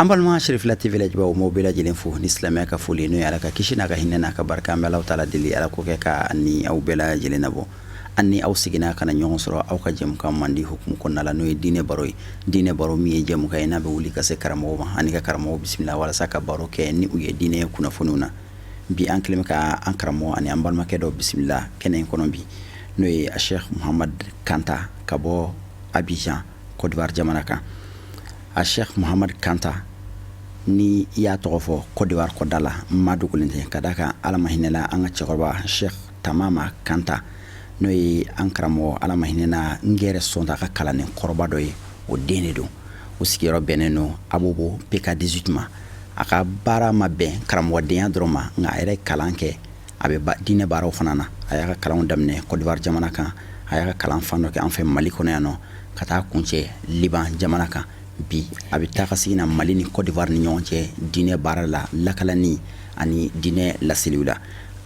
ambal ma Sherif Latif village ba mo bela jilen fu ni islamia ka fu le no ala ka kishina ka hinna ka barka me Allah taala dili ala ko ke ka anni aw bela jilen nabo anni aw sigina kana nyon soro aw ka jem kam mandi hukum ko nala no dine baro mi jem ka ina be wuli ka se karamo ma ani ka karamo bismillah wala saka baro ke ni uye dine kuna fununa bi an klima ka an karamo ani ambal ma ke do bismillah kenen kono bi no e Cheikh Mohammed Kanta kabo Abidjan Côte d'Ivoire jamana kan a Cheikh Mohammed Kanta ni ya tofo Côte d'Ivoire ko dala madugulinte kadaka alama hinela anga chikoba Cheikh Tamama Kanta no yi ankramo alama hinena ngere sonda ka kala ne korba do yi o dene do o sigiro beneno abubu PK18 ma aka bara mabe kramo de droma nga ere kalanke abe dine baro fanana aya ka kalan damne Côte d'Ivoire jamana kan aya ka kalan fando ke an fe Mali kono yano kata kunche Liban jamana kan bi abita kasina Mali ni Côte d'Ivoire ni nyonche dine barala lakalani ani dine la selula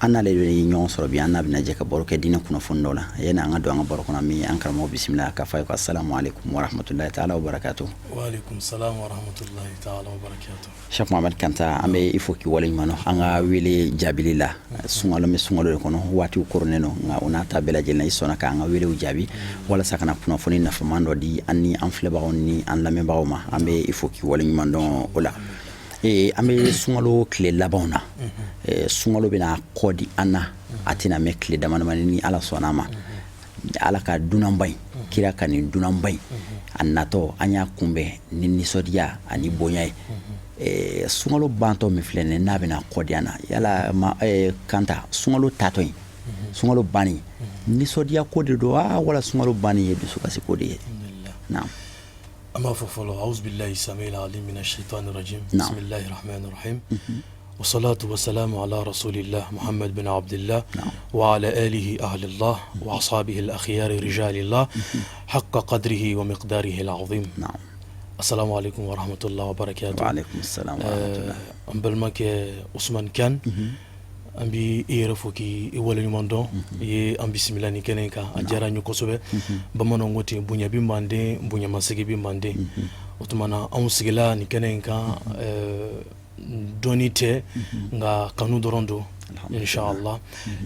anna le nyon soro bi anna bina je ka boroke dine kuna fondola yana anga do anga boroko na mi ankara mo bismillah ka fay ko assalamu alaikum wa rahmatullahi ta'ala wa barakatuh wa alaikum salam wa rahmatullahi ta'ala wa barakatuh Cheikh Mohammed Kanta ambe ifo ki wala mano anga wele jabilila sungalo me sungalo kono wati koroneno nga onata bela jelna isona ka anga wele ujabi wala sakana kuna foni na famando di anni anfle baoni an lame baoma ambe ifo ki wala mando ola ame sungalo kle labona sungalo bina kodi anna atina me kle damanamani ni ala sonama ala ka dunambay kira kani dunambay annato anya kumbe ni nisodia ani bonyay sungalo banto mi flene na bina kodi ana yala ma Kanta sungalo tatoy sungalo bani nisodia kodi do wala sungalo bani yedu sukasi kodi naam أما فلو أعوذ بالله السميع العليم من الشيطان الرجيم بسم الله الرحمن الرحيم والصلاة والسلام على رسول الله محمد بن عبد الله وعلى آله أهل الله وأصحابه الأخيار رجال الله حق قدره ومقداره العظيم السلام عليكم ورحمة الله وبركاته وعليكم السلام ورحمة الله أمبلمك عثمان كان ambi irafoki wala nyumondo ye ambi similani kenenka ajara nyukosobe bamano ngoti bunya bimande bunya masigi bimande otumana on sigila ni kenenka donite nga kanu dorondo inshallah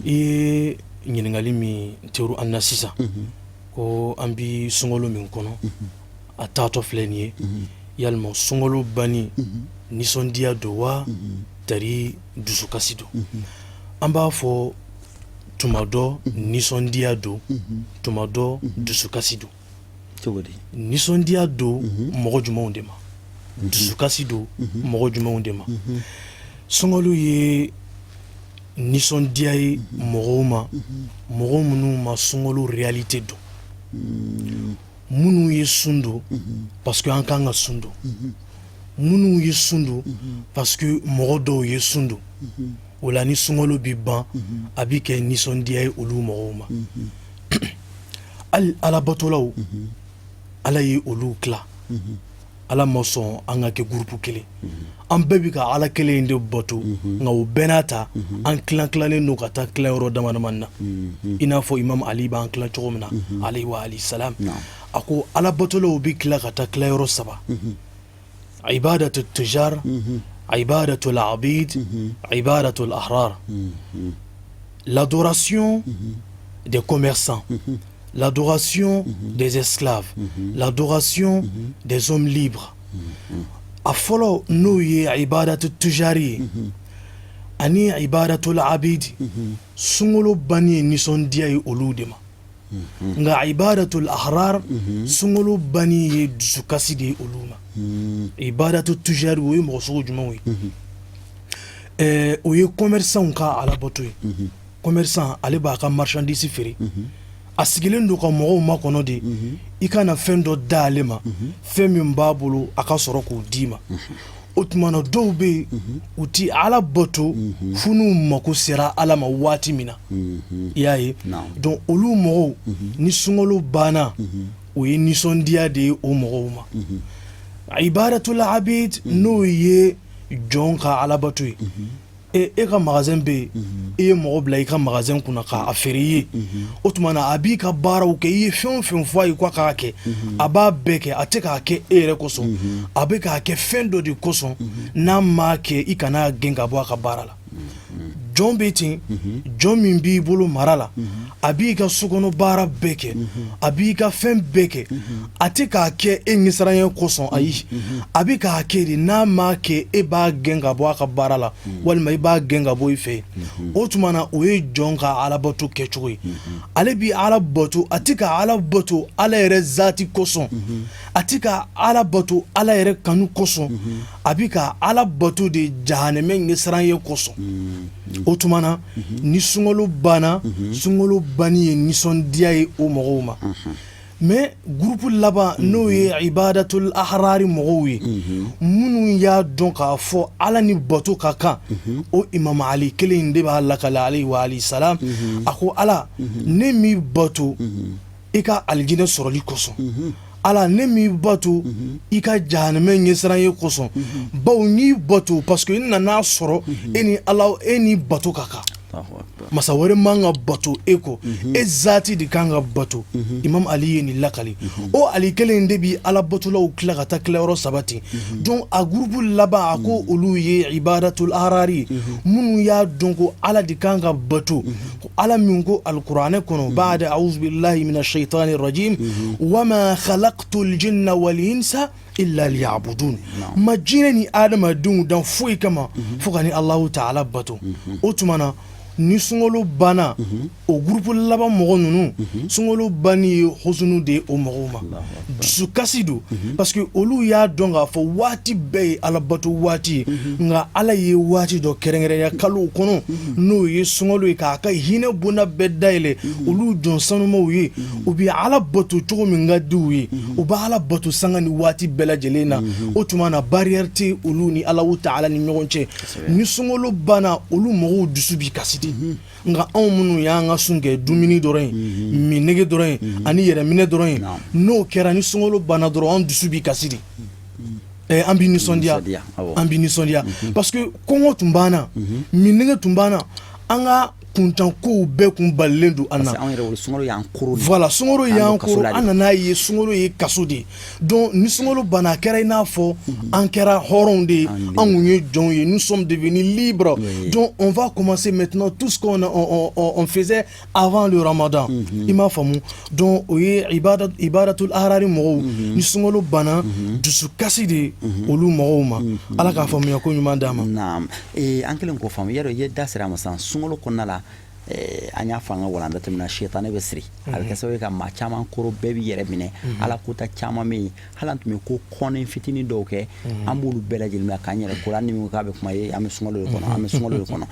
e nyiningali mi teru annasisa ko ambi sungolo min kono atato flenie yalmo sungolo bani nisondia dowa tari dusukasido amba fo tumado nisondia do tumado dusukasido togodi nisondia do mogo juma undema dusukasido mogo juma undema songolu ye nisondia ye mogo munu ma songolu realite do munu ye sundo parce que ankanga sundo munu ye sundu parce que mogodo ye sundu wala ni sungolo bi ban abike ni sondiay olu mogoma al ala batolaw ala ye olu kla ala moson anga ke groupe kele an bebi ka ala kele inde boto nga u benata an klan no kata klan ro dama manna ina fo imam ali ba an klan chogomna alayhi wa ali salam ako ala batolaw bi kla kata klan ro saba عبادة التجار عبادة العبيد عبادة الأحرار l'adoration des commerçants l'adoration des esclaves l'adoration des hommes libres afolo nouye عبادة التجاري ani عبادة العبيد sungolo bani nisondia yi oludema nga ibadatul ahrar sungolo bani ye dusukasi de oluma ibadatul tujari wo mo so juma wi o ye commerçant ka ala botoy commerçant ale ba ka marchandise feri asigilen do ko mo ma kono de ikana fendo dalema femi mbabulu aka soro ko dima otmano dobe uti ala boto funu mako sera ala ma wati mina yaye donc olu mo ni sungolo bana o ye ni sondia de o mo ma ibadatul abid no ye jonka ala boto e ka magasin be e mo bla i ka magasin kuna ka aferiye o tumana abi ka baaraw kɛ i ye fɛn fɛn fɔ a ye ko k'a kɛ a b'a bɛɛ kɛ a tɛ k'a kɛ e yɛrɛ kosɔn a bɛ k'a kɛ fɛn dɔ de kosɔn n'a m'a kɛ i kana gɛn ka bɔ a ka baara la jɔn bɛ ten jɔn min b'i bolo mara la a b'i ka sokɔnɔ baara bɛɛ kɛ a b'i ka fɛn bɛɛ kɛ a tɛ k'a kɛ e ɲɛsiranya kosɔn ayi a bɛ k'a kɛ de n'a m'a kɛ e b'a gɛn ka bɔ a ka baara la walima i b'a gɛn ka bɔ i fɛ o tuma na o ye jɔn ka alabato kɛcogo ye ale bɛ ala bato a tɛ ka ala bato ala yɛrɛ zati kosɔn a tɛ ka ala bato ala yɛrɛ kanu kosɔn a bɛ ka ala bato de jahanɛmɛ ɲɛsiranya kosɔn o tuma na ni sunkalo banna sunkalo banni ye nisɔndiya ye o mɔgɔw ma mais groupe laban n'o ye ibadatul ahrari mɔgɔw ye minnu y'a dɔn k'a fɔ ala ni bato ka kan o imam ali kelen de b'a lakale alayhi wa alayhi salam a ko ala ne m'i bato i ka alijinɛ sɔrɔli kosɔn ala ne m'i bato i ka jahanɛmɛ ɲɛsiran ye kosɔn bawo n'i bato parce que i nana sɔrɔ e ni ala e ni bato ka kan masa wɛrɛ man ka bato e ko e zati de kan ka bato imam ali ye nin lakali o ali kelen de bi ala batolaw tila ka taa tilayɔrɔ sabati donc a groupe laban a ko olu ye ibadatul ahrari minnu y'a dɔn ko ala de kan ka bato ko ala min ko alkuranɛ kɔnɔ ba'da a'udhu billahi minash shaitani rajim wama khalaqtul jinna wal insa illa liya'budun ma jinɛ ni adamadenw dan foyi kama fo ka ni Allahu ta'ala bato o tuma na ni sunkalo banna o groupe laban mɔgɔ ninnu sunkalo banni ye husunu de ye o mɔgɔw ma dusukasi don parce que olu y'a dɔn k'a fɔ waati bɛɛ ye alabato waati ye nka ala ye waati dɔ kɛrɛnkɛrɛnya kalow kɔnɔ n'o ye sunkalo ye k'a ka hinɛ bonda bɛɛ dayɛlɛ olu jɔn sanumaw ye u bɛ ala bato cogo min ka di u ye u bɛ ala bato sanga ni waati bɛɛ lajɛlen na o tuma na barrière tɛ olu ni Alahu Ta'ala ni ɲɔgɔn cɛ ni sunkalo banna olu mɔgɔw dusu bi kasi nka anw minnu y'an ka sun kɛ dumuni dɔrɔn ye minnege dɔrɔn ye ani yɛrɛminɛ dɔrɔn ye n'o kɛra ni sunkalo banna dɔrɔn an dusu bi kasi de an bi nisɔndiya an bi nisɔndiya parce que kɔngɔ tun banna minnege tun banna an ka kuntan kow bɛɛ kun balilen don an na voilà sunkalo y'an koro an nana ye sunkalo ye kaso de donc ni sunkalo banna a kɛra i n'a fɔ an kɛra hɔrɔnw de ye an kun ye jɔnw ye nous sommes devenus libres donc on va commencer maintenant tout ce qu'on faisait avant le ramadan i m'a faamu donc o ye ibadatul ahrari mɔgɔw ni sunkalo banna dusukasi de olu mɔgɔw ma ala k'a faamuya ko ɲuman d'a ma naam an kelen k'o faamu yadɔ i ye da sira ma sisan sunkalo kɔnɔna la an y'a fɔ an ka walanda tɛmɛna shetane bɛ siri a bɛ kɛ sababu ye ka maa caman koro bɛɛ b'i yɛrɛ minɛ ala kota caman bɛ yen hali an tun bɛ ko kɔnɛ fitinin dɔw kɛ an b'olu bɛɛ lajɛlen minɛ k'an yɛrɛ koro hali ni min ko k'a bɛ kuma ye an bɛ sunkalo de kɔnɔ an bɛ sunkalo de kɔnɔ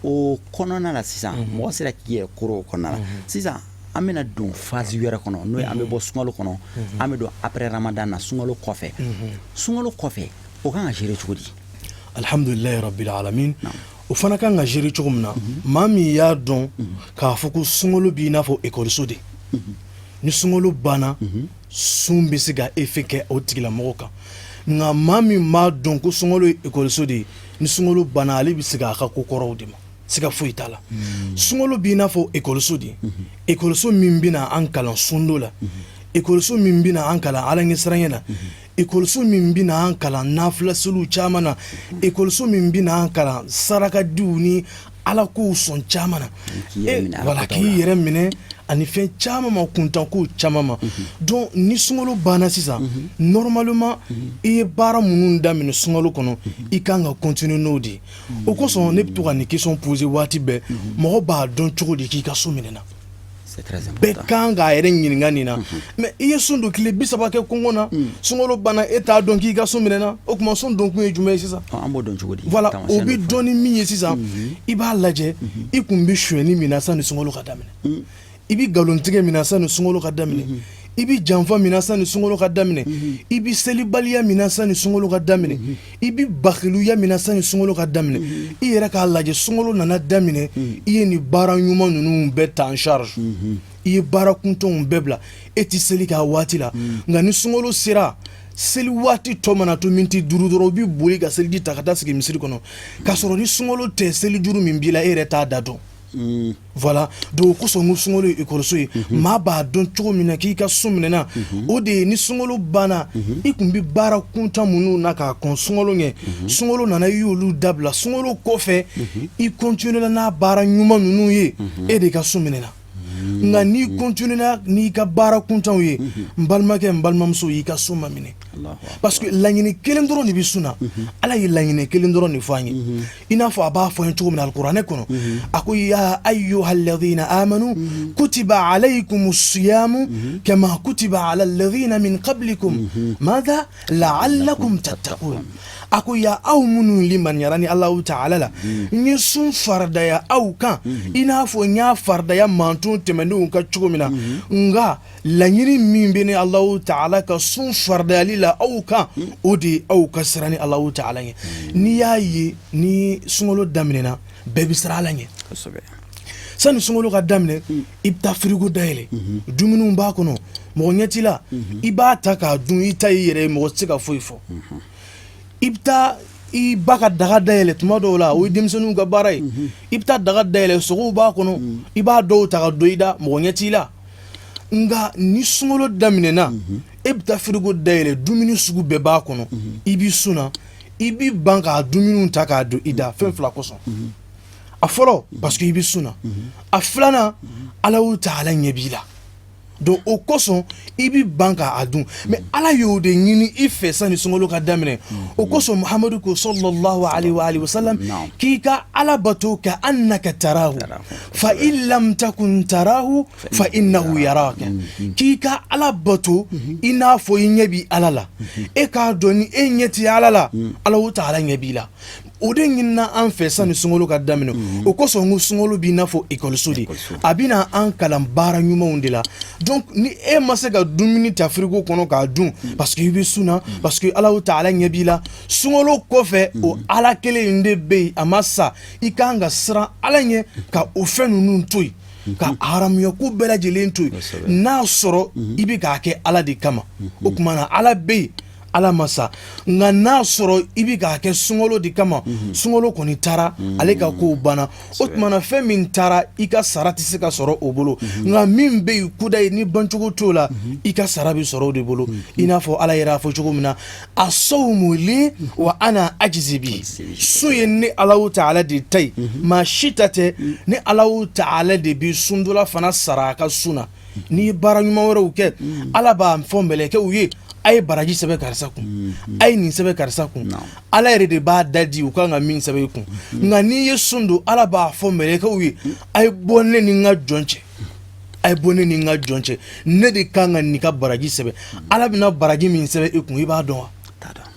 o kɔnɔna la sisan mɔgɔ sera k'i yɛrɛ koro o kɔnɔna la sisan an bɛna don phase wɛrɛ kɔnɔ n'o ye an bɛ bɔ sunkalo kɔnɔ an bɛ don après ramadan na sunkalo kɔfɛ o kan ka gérer cogo di alhamdulilayi rabbil alamin o fana kan ka gérer cogo min na maa min y'a dɔn k'a fɔ ko sunkalo b'i n'a fɔ ekɔliso de ni sunkalo banna sun bɛ se ka effet kɛ o tigilamɔgɔ kan nka maa min m'a dɔn ko sunkalo ye ekɔliso de ye ni sunkalo banna ale bɛ se k'a ka ko kɔrɔw de ma siga foyi t'a la sunkalo b'i n'a fɔ ekɔliso de ekɔliso min bɛna an kalan sundo la ekɔliso min bɛna an kalan ala ɲɛsiranya na ekɔliso min bɛna an kalan nafilaseliw caman na ekɔliso min bɛna an kalan sarakadiw ni ala kow sɔn caman na wala k'i yɛrɛ minɛ ani fɛn caman ma kuntankow caman ma donc ni sunkalo banna sisan normalement i ye baara minnu daminɛ sunkalo kɔnɔ i kan ka continuer n'o de ye o kosɔn ne bɛ to ka nin question poser waati bɛɛ mɔgɔ b'a dɔn cogo di k'i ka so minɛna bɛɛ kan k'a yɛrɛ ɲininka nin na mais i ye sun don tile 30 kɛ kɔngɔ na sunkalo banna e t'a dɔn k'i ka so minɛna o tuma sun don kun ye jumɛn ye sisan an b'o dɔn cogo di voilà o bɛ dɔn ni min ye sisan i b'a lajɛ i kun bɛ sonyɛli min na sanni sunkalo ka daminɛ i bɛ nkalontigɛ min na sanni sunkalo ka daminɛ i bɛ janfa min na sanni sunkalo ka daminɛ i bɛ selibaliya min na sanni sunkalo ka daminɛ i bɛ bakiluya min na sanni sunkalo ka daminɛ i yɛrɛ k'a lajɛ sunkalo nana daminɛ i ye nin baara ɲuman ninnu bɛɛ ta en charge i ye baara kuntanw bɛɛ bila e tɛ seli k'a waati la nka ni sunkalo sera seli waati tɔ mana to minti 5 dɔrɔn u bi boli ka seliji ta ka taa sigi misiri kɔnɔ k'a sɔrɔ ni sunkalo tɛ seli juru min b'i la e yɛrɛ t'a da dɔn. Voilà, donc kosɔn n ko sunkalo ye ekɔliso ye maa b'a dɔn cogo min na k'i ka sun minɛna o de ye ni sunkalo banna i kun bi baara kuntan minnu na k'a kɔn sunkalo ɲɛ sunkalo nana i y'olu dabila sunkalo kɔfɛ i continuera n'a baara ɲuman ninnu ye e de ka sun minɛna. Nka n'i continuera n'i ka baara kuntanw ye n balimakɛ n balimamuso y'i ka sun ma minɛ parce que laɲini kelen dɔrɔn de bɛ sun na ala ye laɲini kelen dɔrɔn de fɔ an ye i n'a fɔ a b'a fɔ an ye cogo min na alikuranɛ kɔnɔ a ko ya ayyuhal ladhina amanu kutiba alaykumus siyamu kama kutiba alal ladhina min qablikum madha la'allakum tattaqun a ko ya aw minnu limaniyara ni Allahu Ta'ala la n ye sun faridaya aw kan i n'a fɔ n y'a faridaya mantun tɛmɛnenw ka cogo min na nka laɲini min bɛ ni Allahu Ta'ala ka sun faridayali la aw kan o de aw ka siran ni Allahu Ta'ala ye n'i y'a ye ni sunkalo daminɛna bɛɛ bɛ siran Ala ɲɛ sani sunkalo ka daminɛ i bɛ taa firigo dayɛlɛ dumuniw b'a kɔnɔ mɔgɔ ɲɛ t'i la i b'a ta k'a dun i ta y'i yɛrɛ ye mɔgɔ tɛ se ka foyi fɔ i bɛ taa i ba ka daga dayɛlɛ tuma dɔw la o ye denmisɛnninw ka baara ye i bɛ taa daga dayɛlɛ sogow b'a kɔnɔ i b'a dɔw ta ka don i da mɔgɔ ɲɛ t'i la nka ni sunkalo daminɛna e bɛ taa firigo dayɛlɛ dumuni sugu bɛɛ b'a kɔnɔ i b'i sun na i b'i ban k'a dumuniw ta k'a don i da fɛn fila kosɔn a fɔlɔ parce que i b'i sun na a filanan Allahu Ta'ala ɲɛ b'i la donc o kosɔn i b'i ban k'a dun mais ala y'o de ɲini i fɛ sani sunkalo ka daminɛ o kosɔn Muhamadu ko sallallahu alaihi wa sallam k'i ka ala bato ka annaka tarahu fa in lam takun tarahu fa innahu yaraka k'i ka ala bato i n'a fɔ i ɲɛ b'i ala la e k'a dɔn ni e ɲɛ t'i ala la Allahu Ta'ala ɲɛ b'i la o de ɲinina an fɛ sani sunkalo ka daminɛ o kosɔn ko sunkalo b'i n'a fɔ ekɔliso de a bɛna an kalan baara ɲumanw de la donc ni e ma se ka dumuni ta frigo kɔnɔ k'a dun parce que i bɛ sun na parce que Allahu Ta'ala ɲɛ b'i la sunkalo kɔfɛ o ala kelen in de bɛ yen a ma sa i kan ka siran ala ɲɛ ka o fɛn ninnu to yen ka haramuya ko bɛɛ lajɛlen to yen n'a sɔrɔ i bɛ k'a kɛ ala de kama o tuma na ala bɛ yen ala masa nka n'a sɔrɔ i bɛ k'a kɛ sunkalo de kama sunkalo kɔni taara ale ka kow banna o tuma na fɛn min taara i ka sara tɛ se ka sɔrɔ o bolo nka min bɛ yen kuda ye ni bancogo t'o la i ka sara bɛ sɔrɔ o de bolo i n'a fɔ ala yɛrɛ y'a fɔ cogo min na as-sawmu li wa ana ajzi bi sun ye ne Allahu Ta'ala de ta ye maa si ta tɛ ne Allahu Ta'ala de bɛ sun dɔ la fana sara a ka sun na n'i ye baara ɲuman wɛrɛw kɛ ala b'a fɔ mɛlɛkɛw ye a ye baraji sɛbɛn karisa kun a ye nin sɛbɛn karisa kun ala yɛrɛ de b'a da di u kan ka min sɛbɛn i kun nka n'i ye sun don ala b'a fɔ mɛlɛkɛw ye a ye bɔ ne ni n ka jɔn cɛ a ye bɔ ne ni n ka jɔn cɛ ne de kan ka nin ka baraji sɛbɛn ala bɛna baraji min sɛbɛn i kun i b'a dɔn wa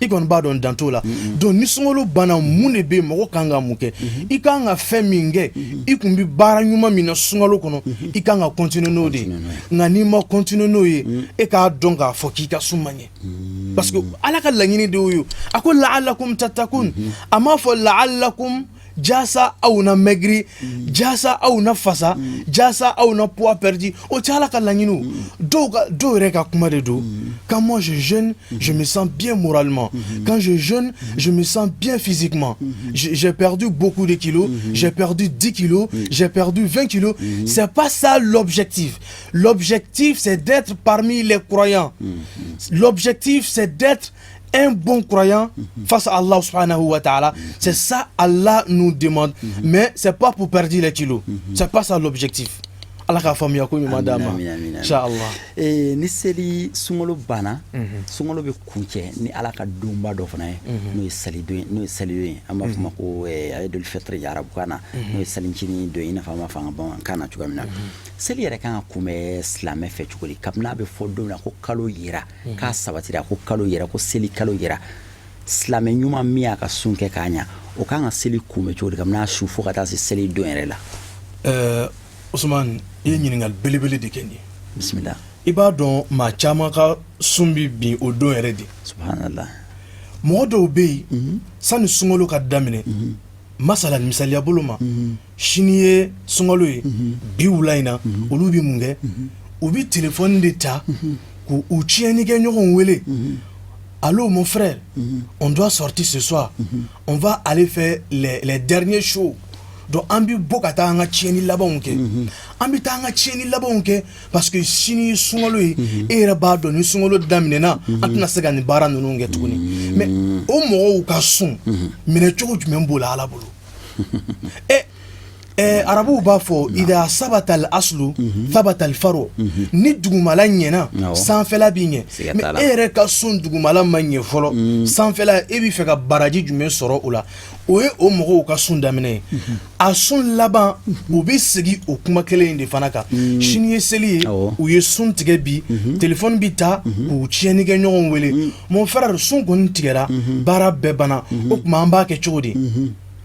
i kɔni b'a dɔn dan t'o la donc ni sunkalo banna mun de bɛ yen mɔgɔ kan ka mun kɛ i kan ka fɛn min kɛ i kun bɛ baara ɲuman min na sunkalo kɔnɔ i kan ka continuer n'o de ye nka n'i ma continuer n'o ye e k'a dɔn k'a fɔ k'i ka sun man ɲɛ parce que ala ka laɲini de y'o ye a ko la'allakum tattakun a m'a fɔ la'allakum jasa aw na maigri jasa aw na fasa jasa aw na poids perdu o tɛ ala ka laɲiniw dɔw yɛrɛ ka kuma de don quand moi je jeûne je me sens bien moralement quand je jeûne je me sens bien physiquement j'ai perdu beaucoup de kilos j'ai perdu 10 kilos j'ai perdu 20 kilos c'est pas ça l'objectif c'est d'être parmi les croyants l'objectif c'est d'être un bon croyant face à Allah subhanahu wa ta'ala, c'est ça Allah nous demande, mais c'est pas pour perdre les kilos, c'est pas ça l'objectif. Allah ka faamuya ko ɲuman d'a ma inshallah. Ni seli sunkalo banna sunkalo bɛ kuncɛ ni ala ka donba dɔ fana ye n'o ye seli ye an b'a fɔ ma ko Eidul Fitr arabukan na n'o ye selincini dɔ ye i n'a fɔ an b'a fɔ an ka bamanankan na cogoya min na seli yɛrɛ kan ka kunbɛ silamɛ fɛ cogo di kabini a bɛ fɔ don min na ko kalo yera k'a sabatira ko kalo yera ko seli kalo yera silamɛ ɲuman min y'a ka sun kɛ k'a ɲa o kan ka seli kunbɛ cogo di kabini a su fo ka taa se seli don yɛrɛ la. Usman i ye ɲininkali belebele de kɛ nin ye bisimila i b'a dɔn maa caman ka sun bi bin o don yɛrɛ de subhanallah mɔgɔ dɔw bɛ yen sani sunkalo ka daminɛ masala misaliya bolo ma sini ye sunkalo ye bi wula in na olu bɛ mun kɛ u bɛ telefɔni de ta k'u tiɲɛni kɛ ɲɔgɔn wele allô mon frère, on doit sortir ce soir, on va aller faire les derniers shows. Donc an bi bɔ ka taa an ka tiɲɛni labanw kɛ an bi taa an ka tiɲɛni labanw kɛ parce que sini ye sunkalo ye e yɛrɛ b'a dɔn ni sunkalo daminɛna an tɛna se ka nin baara ninnu kɛ tuguni mais o mɔgɔw ka sun minɛ cogo jumɛn b'o la Ala bolo arabuw b'a fɔ idha sabata al-aslu thabata al-faru ni dugumala ɲɛna sanfɛla bi ɲɛ mais e yɛrɛ ka sun dugumala ma ɲɛ fɔlɔ sanfɛla e bi fɛ ka baraji jumɛn sɔrɔ o la o ye o mɔgɔw ka sun daminɛ ye a sun laban u bɛ segin o kuma kelen in de fana kan sini ye seli ye u ye sun tigɛ bi téléphone bi ta k'u tiɲɛni kɛ ɲɔgɔn wele mon frère sun kɔni tigɛra baara bɛɛ banna o tuma an b'a kɛ cogo di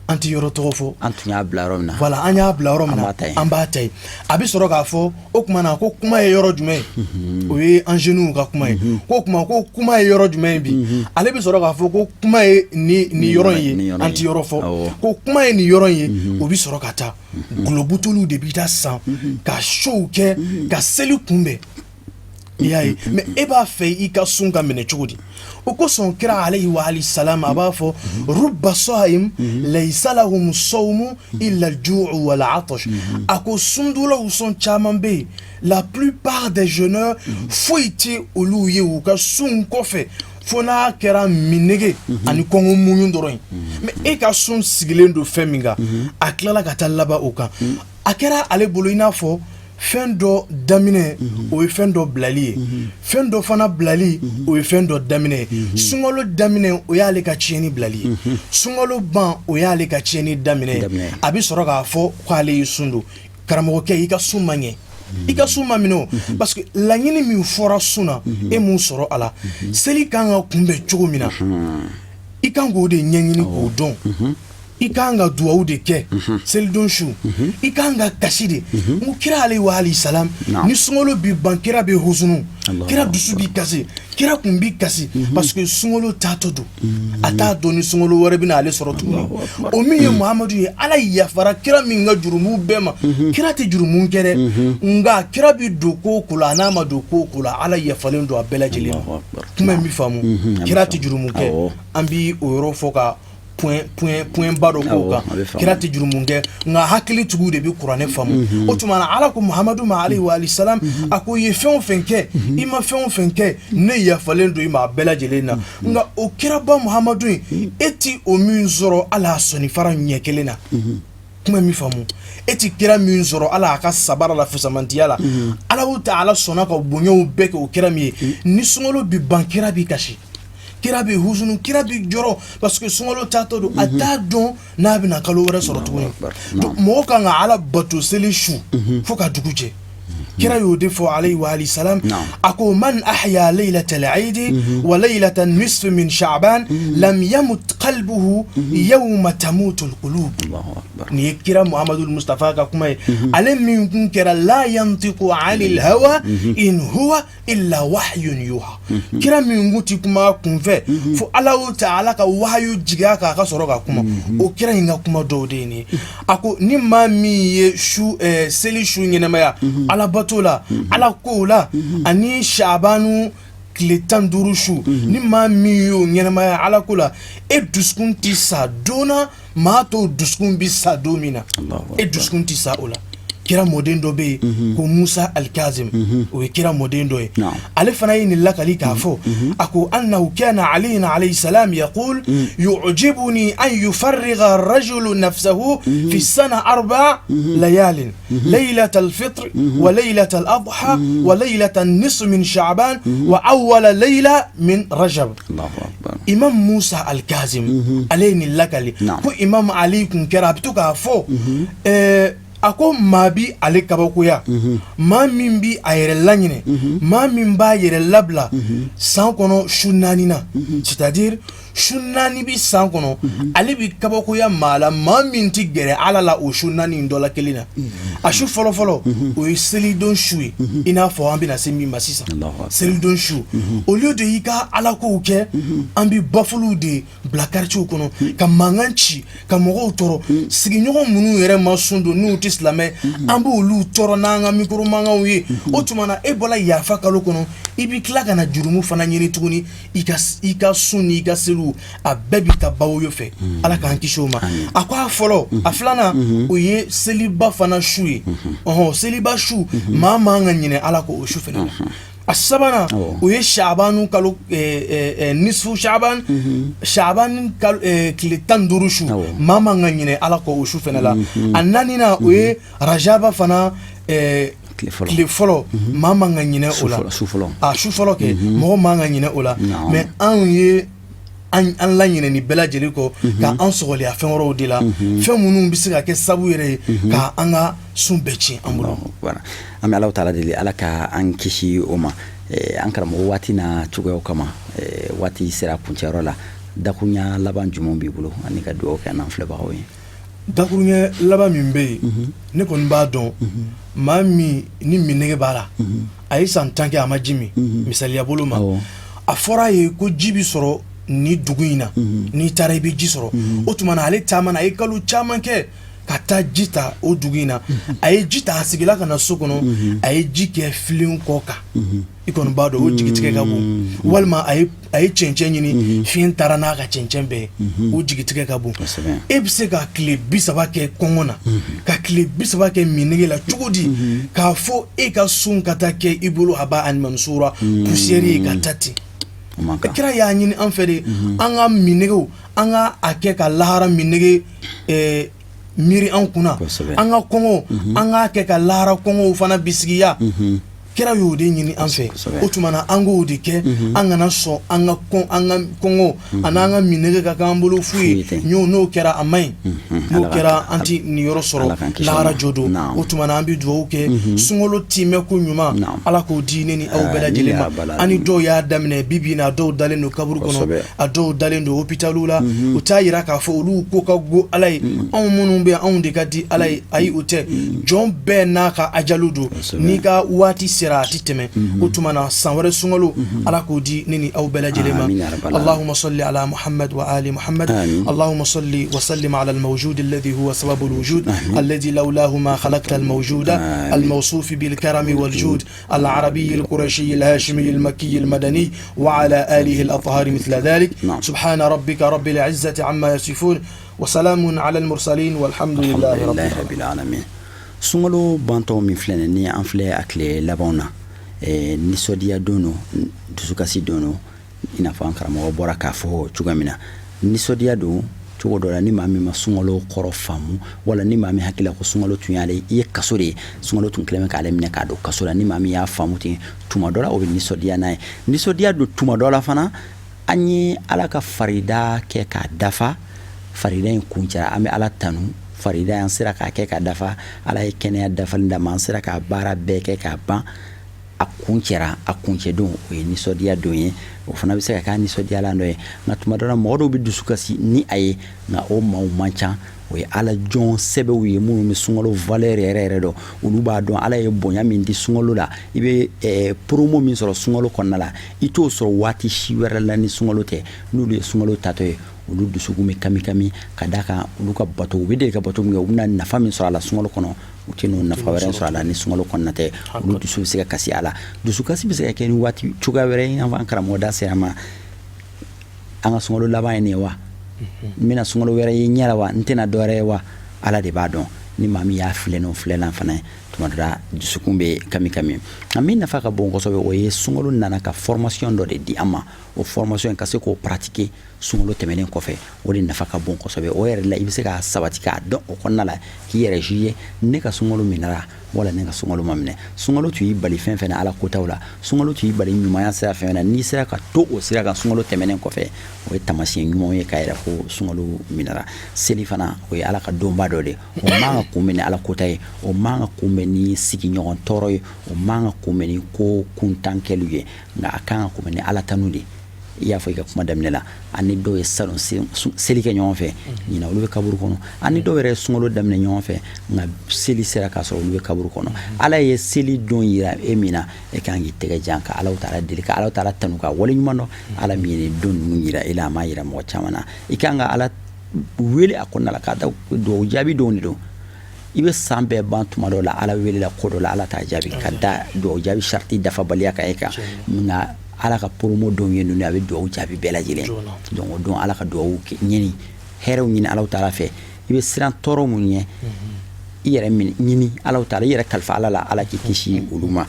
an tɛ yɔrɔ tɔgɔ fɔ an tun y'a bila yɔrɔ min na voilà an y'a bila yɔrɔ min na an b'a ta yen a bɛ sɔrɔ k'a fɔ o tuma na ko kuma ye yɔrɔ jumɛn ye o ye an jeunes ka kuma ye ko tuma ko kuma ye yɔrɔ jumɛn ye bi ale bɛ sɔrɔ k'a fɔ ko kuma ye nin yɔrɔ in ye an tɛ yɔrɔ fɔ ko kuma ye nin yɔrɔ in ye o bɛ sɔrɔ ka taa gulobutuluw de bɛ taa san ka show kɛ ka seli kunbɛn i y'a ye mais e b'a fɛ i ka sun ka minɛ cogo di o kosɔn kira alayhi wa alihi salam a b'a fɔ rubba sa'im laysa lahum sawmu illa al-ju'u wal 'atash a ko sundulaw sɔn caman bɛ yen la plupart des jeûneurs foyi tɛ olu ye u ka sun kɔfɛ fo n'a kɛra minege ani kɔngɔ muɲu dɔrɔn ye mais e ka sun sigilen don fɛn min kan a tilala ka taa laban o kan a kɛra ale bolo i n'a fɔ fɛn dɔ daminɛ o ye fɛn dɔ bilali ye fɛn dɔ fana bilali o ye fɛn dɔ daminɛ ye sunkalo daminɛ o y'ale ka tiɲɛni bilali ye sunkalo ban o y'ale ka tiɲɛni daminɛ ye a bɛ sɔrɔ k'a fɔ k'ale ye sun don karamɔgɔkɛ i ka sun man ɲɛ i ka sun ma minɛ o parce que laɲini min fɔra sun na e mun sɔrɔ a la seli kan ka kunbɛn cogo min na i kan k'o de ɲɛɲini k'o dɔn i kan ka duwawu de kɛ selidon su i kan ka kasi de n ko kira alayhi wa alihi salam ni sunkalo bi ban kira bɛ husunu kira dusu bi kasi kira kun bi kasi parce que sunkalo taatɔ don a t'a dɔn ni sunkalo wɛrɛ bɛna ale sɔrɔ tuguni o min ye muhamadu ye ala yafara kira min ka jurumu bɛɛ ma kira tɛ jurumu kɛ dɛ nka kira bi don ko o ko la a n'a ma don ko o ko la ala yafalen don a bɛɛ lajɛlen ma kuma in bi faamu kira tɛ jurumu kɛ an bi o yɔrɔ fɔ ka point ba dɔ k'o kan kira tɛ jurumu kɛ nka hakili tigiw de bɛ kuranɛ faamu o tuma na ala ko muhamadu ma alayhi wa alihi salam a ko ye fɛn o fɛn kɛ i ma fɛn o fɛn kɛ ne yafalen don i ma a bɛɛ lajɛlen na nka o kiraba muhamadu in e ti o min sɔrɔ ala a sɔnni fara ɲɛ kelen na kuma min faamu e ti kira min sɔrɔ ala a ka sabara la fusamantiya la ala ta ala sɔnna ka bonyaw bɛɛ kɛ o kira min ye ni sunkalo bi ban kira bi kasi kira bi husunu kira bi jɔrɔ parce que sunkalo taatɔ don a t'a dɔn n'a bɛna kalo wɛrɛ sɔrɔ tuguni donc mɔgɔ kan ka ala bato seli su fo ka dugu jɛ kira y'o de fɔ alayhi wa alihi salam a ko man ahya laylatal eid wa laylatan nisfi min sha'ban lam yamut qalbuhu yawma tamutul qulub ni ye kira muhammadul mustafa ka kuma ye ale min kun kɛra la yantiqu anil hawa in huwa illa wahyun yuha kira min kun ti kuma kunfɛ fo ala ta'ala ka wahyu jigiya k'a ka sɔrɔ ka kuma o kira in ka kuma dɔw de ye nin ye a ko ni maa min ye seli su ɲɛnamaya ala bato la ala ko la ani Shabanu tile 15 su ni maa min y'o ɲɛnamaya ala ko la e dusukun ti sa donna maa tɔw dusukun bi sa don min na e dusukun ti sa o la kira mɔden dɔ bɛ yen ko Musa al-Kazim o ye kira mɔden dɔ ye ale fana ye nin lakali k'a fɔ a ko annahu kana Ali alayhi salam yaqul yu'jibuni an yufarriga ar-rajulu nafsahu fi sana 4 layalin laylat al-fitr wa laylat al-adha wa laylat an-nisf min sha'ban wa awwal layla min rajab imam Musa al-Kazim ale nin lakali ko imam Ali kun kɛra a bɛ to k'a fɔ a ko maa bi ale kabakoya maa min bi a yɛrɛ laɲinɛ maa min b'a yɛrɛ labila san kɔnɔ su 4 na c'est-à-dire sunani bi san kono ale bi kabako ya mala ma min ti gere ala la o sunani ndola kelina a su folo folo o yi seli don shui ina fo an bi na se mi masisa seli don shu au lieu de yika ala ko ke an bi bafulu de blakarchi kono ka manganchi ka mogo toro sigi nyogo munu yere masundo nu ti islamé an bu lu toro na nga mikro manga wi o tumana e bola ya fa kalo kono ibi klaka na jurumu fana nyini tuguni ika suni ika selu a bebi ka bawo yo fe ala kan kishoma akwa folo aflana oye seliba fana shui seliba shu mama nga nyine ala ko o shu fena asabana oye shabanu kalo nisfu shaban kalo klitan durushu mama nga nyine ala ko o shu fena la ananina oye rajaba fana kile folo mama nga nyine ola su folo ke mo manga nyine ola mais an ye an la nyine ni bela jeli ko ka an sogoli a fen woro de la fen munun bi se ka ke sabu yere ka an ga sun beci an bolo voilà am Allah taala deli ala ka an kishi oma an karamo wati na tugo kama wati sera kuncero la dakunya laban jumon bi bolo ani ka do ka nan fleba hoye dakunya laban min be ne kon ba don mami ni minege bala ay san tanke amajimi misali ya bolo ma a fora ye ko jibi soro ni duguina ni tare bi ji soro o tuma na ale tamana ay kalu chaman ke kata jita o duguina ay jita asigila kana sokono ay jike filin koka ikon bado o jigitike gabu walma ay chenchenyi ni fin tarana ka chenchembe o jigitike gabu ebse ka kle bisaba ke kongona ka kle bisaba ke minege la chugodi ka fo e ka sun kata ke ibulu haba an mansura pusieri ka tati kira ya nyini an fede an ga minege an ga ake ka lahara minege miri an kuna an ga kongo an ga ake ka lahara kongo fana bisigiya kira yo de nyini an fe o tumana an go de ke an ga na so an ga kongo an ga minege ka kambulu fui nyo no kera amai no kera anti ni yoro soro lahara jodo o tumana an bi duwo ke sungolo time ko nyuma ala ko di neni aw bela jelema ani do ya damne bibi na do dalen no kaburu kono a do dalen do hôpitalu la o tayira ka fo lu ko ka go alai on munun be on de kadi alai ai ote jon be na ka ajaludo ni ka wati titeme utumana sanware sungolo ala ko di nini aw bela jelema allahumma salli ala muhammad wa ali muhammad allahumma salli wa sallim ala al mawjud alladhi huwa sabab al wujud alladhi lawlahu ma khalaqta al mawjuda al mawsuf bil karam wal jud al arabi al qurashi al hashimi al makki al madani wa ala alihi al athhar mithla dhalik subhana rabbika rabbil izzati amma yasifun wa salamun ala al mursalin walhamdulillahi rabbil alamin sungolo banto mi flene ni anfle akle labona ni sodia dono dusukasi dono ina fa ankara mo bora ka fo chugamina ni sodia do chugo do ni mami ma sungolo koro famu wala ni mami hakila ko sungolo tunyale ye kasore sungolo tun kleme ka lemne ka do kasora ni mami ya famu ti tuma dola o ni sodia nai ni sodia do tuma dola fana anyi alaka farida ke ka dafa farida en kunja ame ala tanu farida yan sira ka ke ka dafa ala ye kenya dafa nda man sira ka bara be ke ka ban akunche don o ni sodia don ye o fana bi se ka ni sodia la ndo ye ngatuma dora modo bi dusukasi ni aye na o ma o mancha o ala jon sebe wi mu mi sungolo valeur ere do ulu ba don ala ye bonya min di sungolo la ibe promo min soro sungolo konnala ito so wati shiwera la ni sungolo te nulu sungolo tatoye ulu dusugume kami kadaka ulu ka bato bide ka bato mi umna nafa min soro ala sungolo kono utino nafa wera soro ala ni sungolo konnate ulu dusu se ka kasi ala dusu kasi bi se ka ni wati chuga wera en ankara moda se ama anga sungolo laba ene wa mina sungolo wera nyala wa ntena dore wa ala de badon ni mami ya fleno flela fana tumadra dusukumbe kami amina faka bongo so o ye sungolo nana ka formation do de di ama o formation ka se ko pratiquer sungolo temenen ko fe o de nafaka bongo so o yere la ibise ka sabatika do o konnala ki yere jiye ne ka sungolo minara wala ne ka sungolo mamne sungolo tu ibali fen ala kotawla sungolo tu ibali nyuma ya sa fen ni sera ka to o sera ka sungolo temenen ko fe o tamasi nyumo ye ka yere ko sungolo minara selifana o ala ka domba do de o manga kumene ala kotaye o manga kumeni sigi nyon toroy o manga kumeni ko kuntankelu ye nga akanga kumeni ala tanudi i y'a fɔ i ka kuma daminɛ la ani dɔw ye salon seli kɛ ɲɔgɔn fɛ ɲina olu bɛ kaburu kɔnɔ ani dɔw yɛrɛ sunkalo daminɛ ɲɔgɔn fɛ nka seli sera k'a sɔrɔ olu bɛ kaburu kɔnɔ ala ye seli don yira e min na e kan k'i tɛgɛ jan ka Alahu Taala deli ka Alahu Taala tanu ka wale ɲuman dɔn ala min ye nin don ninnu yira e la a m'a yira mɔgɔ caman na i kan ka ala wele a kɔnɔna la k'a da duwawu jaabi dɔw de don i bɛ san bɛɛ ban tuma dɔw la ala welela ko dɔ la ala t'a jaabi ka da duwawu jaabi sariti dafabaliya kan e kan nka ala ka promo dɔw ye ninnu a bɛ duwawu jaabi bɛɛ lajɛlen donc o don ala ka duwawu ɲini hɛrɛw ɲini Alahu Taala fɛ i bɛ siran tɔɔrɔ mun ɲɛ i yɛrɛ ɲini Alahu Taala i yɛrɛ kalifa ala la ala k'i kisi olu ma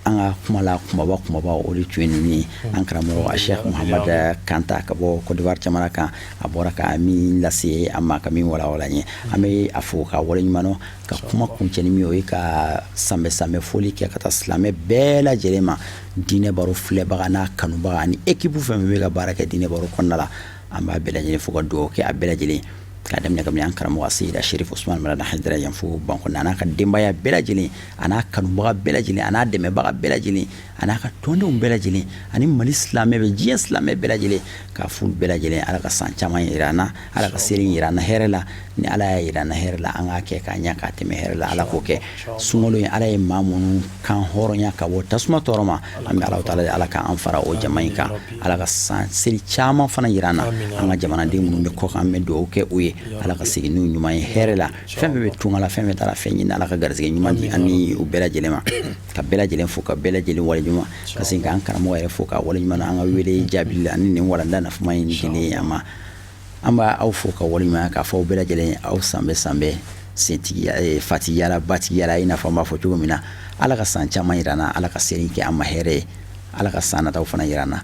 an ka kuma la kumaba o de tun ye ninnu ye an karamɔgɔ Cheikh Muhamad Kanta ka bɔ Côte d'Ivoire jamana kan a bɔra ka min lase an ma ka min walawala n ye an bɛ a fɔ ka wale ɲuman dɔn ka kuma kuncɛ ni min o ye ka sanbɛ foli kɛ ka taa silamɛ bɛɛ lajɛlen ma diinɛ baro filɛbaga n'a kanubaga ani équipe fɛn fɛn bɛ ka baara kɛ diinɛ baro kɔnɔna la an b'a bɛɛ lajɛlen fo ka dugawu kɛ a bɛɛ lajɛlen k'a daminɛ kabini an karamɔgɔ Seyida Sherif Usman Marada Haidara yan fo Bankɔnɔ a n'a ka denbaya bɛɛ lajɛlen a n'a kanubaga bɛɛ lajɛlen a n'a dɛmɛbaga bɛɛ lajɛlen a n'a ka tɔndenw bɛɛ lajɛlen ani Mali silamɛ bɛ diɲɛ silamɛ bɛɛ lajɛlen k'a f'u bɛɛ lajɛlen ala ka san caman yira an na ala ka seli yira an na hɛrɛ la ni ala y'a yira an na hɛrɛ la an k'a kɛ k'a ɲɛ k'a tɛmɛ hɛrɛ la ala k'o kɛ sunkalo in ala ye maa minnu kan hɔrɔnya ka bɔ tasuma tɔɔrɔ ma an bɛ Alahu Taala ala k'an fara o jama in kan ala ka san seli caman fana yira an na an ka jamanaden minnu bɛ kɔ kan an bɛ dugawu kɛ u ye ala ka segin n'u ɲuman ye hɛrɛ la fɛn fɛn bɛ tunga la fɛn fɛn taara fɛn ɲini ala ka garisɛgɛ ɲuman di an ni u bɛɛ lajɛlen ma ka bɛɛ lajɛlen fo ka bɛɛ lajɛlen wale ɲuman ka segin k'an karamɔgɔ yɛrɛ fo ka wale ɲuman an ka wele jaabi la ani nin walanda nafama in dilen an ma an b'a aw fo ka wale ɲuman k'a fɔ aw bɛɛ lajɛlen aw sanbɛ sentigiya fatigiyala batigiyala i n'a fɔ an b'a fɔ cogo min na ala ka san caman yira an na ala ka seli kɛ an ma hɛrɛ ye ala ka san nataw fana yira an na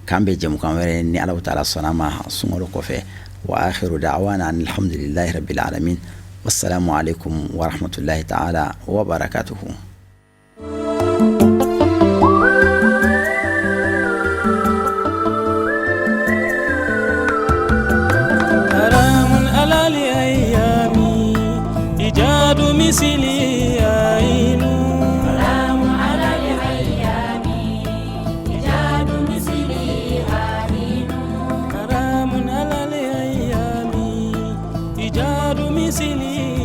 k'an bɛ jɛmukan wɛrɛ ni Alahu Taala sɔnna ma sunkalo kɔfɛ وآخر دعوانا أن الحمد لله رب العالمين والسلام عليكم ورحمة الله تعالى وبركاته. حرام على الأيام إيجاد مثلي عين حرام على الأيام إيجاد مثلي عين حرام على الأيام إيجاد مثلي